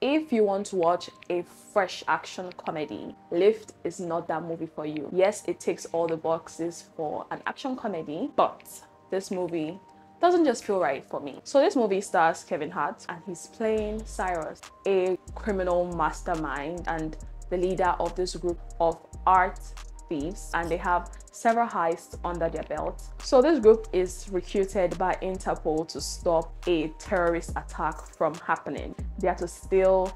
If you want to watch a fresh action comedy, Lift is not that movie for you. Yes, it ticks all the boxes for an action comedy, but this movie doesn't just feel right for me. So this movie stars Kevin Hart and he's playing Cyrus, a criminal mastermind and the leader of this group of art thieves, and they have several heists under their belt. So this group is recruited by Interpol to stop a terrorist attack from happening. They are to steal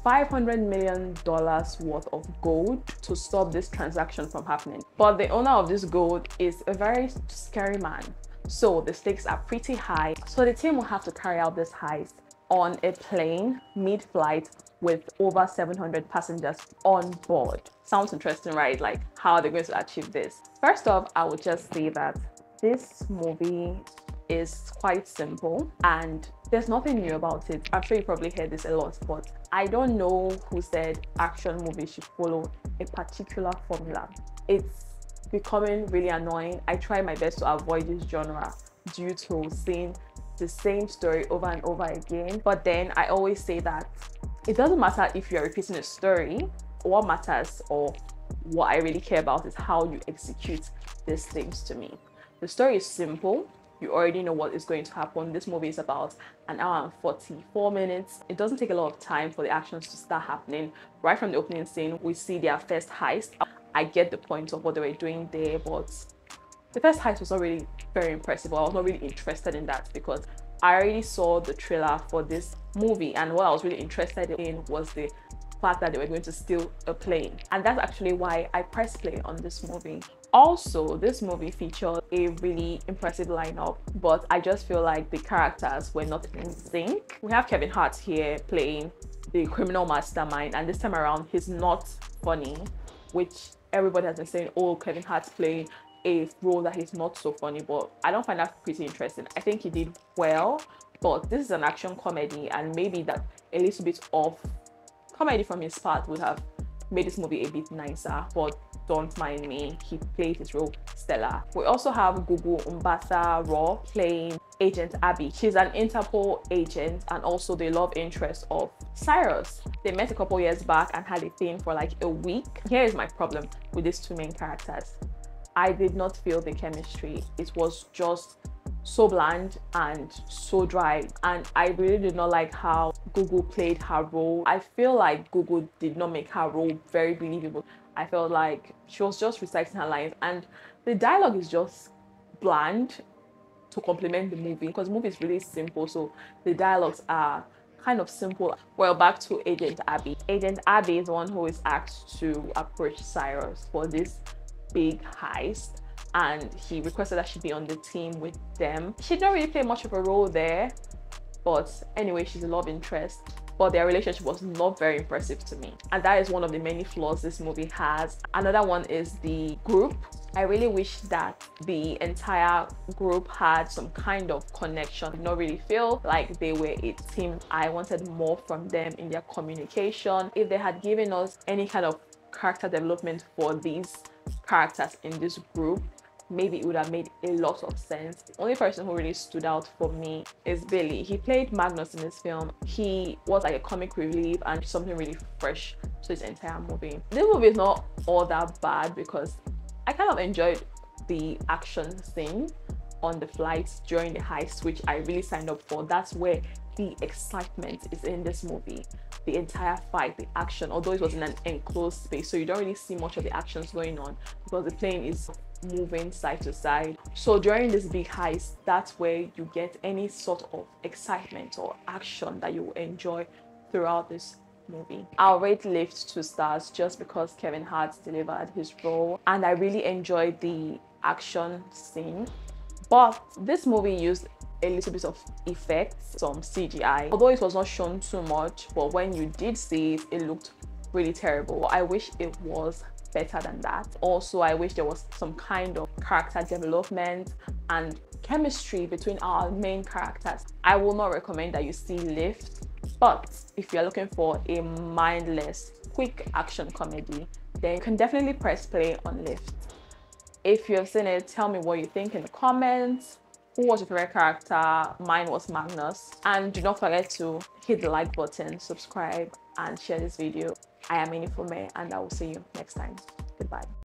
$500 million worth of gold to stop this transaction from happening. But the owner of this gold is a very scary man. So the stakes are pretty high. So the team will have to carry out this heist on a plane mid-flight with over 700 passengers on board. Sounds interesting, right? Like, how are they going to achieve this? First off, I would just say that this movie is quite simple and there's nothing new about it. I'm sure you probably heard this a lot, but I don't know who said action movies should follow a particular formula. It's becoming really annoying. I try my best to avoid this genre due to seeing the same story over and over again. But then I always say that it doesn't matter if you're repeating a story. What matters, or what I really care about, is how you execute these things to me. The story is simple. You already know what is going to happen. This movie is about an hour and 44 minutes. It doesn't take a lot of time for the actions to start happening. Right from the opening scene, we see their first heist. I get the point of what they were doing there, but the first heist was not really very impressive. I was not really interested in that because I already saw the trailer for this movie, and what I was really interested in was the fact that they were going to steal a plane. And that's actually why I pressed play on this movie. Also, this movie featured a really impressive lineup, but I just feel like the characters were not in sync. We have Kevin Hart here playing the criminal mastermind, and this time around he's not funny, which everybody has been saying, oh, Kevin Hart's playing a role that he's not so funny, but I don't find that pretty interesting. I think he did well, but this is an action comedy, and maybe that a little bit of comedy from his part would have made this movie a bit nicer, but don't mind me, he played his role stellar. We also have Gugu, Mbatha-Raw, playing Agent Abby. She's an Interpol agent and also the love interest of Cyrus. They met a couple years back and had a thing for like a week. Here is my problem with these two main characters. I did not feel the chemistry. It was just so bland and so dry, and I really did not like how Gugu played her role. I feel like Gugu did not make her role very believable. I felt like she was just reciting her lines, and the dialogue is just bland to complement the movie, because the movie is really simple, so the dialogues are kind of simple. Well, back to Agent Abby. Agent Abby is the one who is asked to approach Cyrus for this big heist, and he requested that she be on the team with them. She didn't really play much of a role there, but anyway, she's a love interest, but their relationship was not very impressive to me, and that is one of the many flaws this movie has. Another one is the group. I really wish that the entire group had some kind of connection. I did not really feel like they were a team. I wanted more from them in their communication. If they had given us any kind of character development for these characters in this group, maybe it would have made a lot of sense. The only person who really stood out for me is Billy. He played Magnus in this film. He was like a comic relief and something really fresh to his entire movie. This movie is not all that bad because I kind of enjoyed the action scene on the flights during the heist, which I really signed up for. That's where the excitement is in this movie. The entire fight, the action, although it was in an enclosed space, so you don't really see much of the actions going on because the plane is moving side to side. So during this big heist, that's where you get any sort of excitement or action that you enjoy throughout this movie. I'll rate Lift 2 stars just because Kevin Hart delivered his role and I really enjoyed the action scene. But this movie used a little bit of effects, some CGI, although it was not shown too much, but when you did see it, it looked really terrible. I wish it was better than that. Also, I wish there was some kind of character development and chemistry between our main characters. I will not recommend that you see Lift, but if you're looking for a mindless, quick action comedy, then you can definitely press play on Lift. If you have seen it, tell me what you think in the comments. Who was your favorite character? Mine was Magnus. And do not forget to hit the like button, subscribe, and share this video. I am Inifome, and I will see you next time. Goodbye.